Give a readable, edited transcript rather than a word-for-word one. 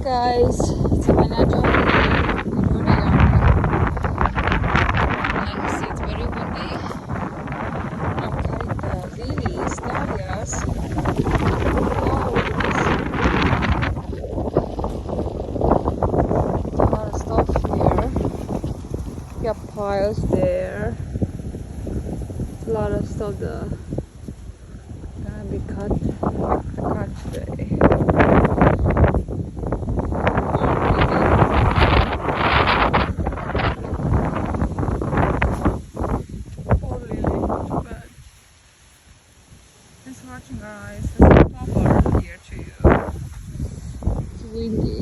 guys, Savannah Johnny, and see it's very windy. I'm cutting the lilies, dahlias. A lot of stuff here. We have piles there. A lot of stuff that gonna be cut today. Thanks for watching, guys. Let's pop over here to you. It's windy.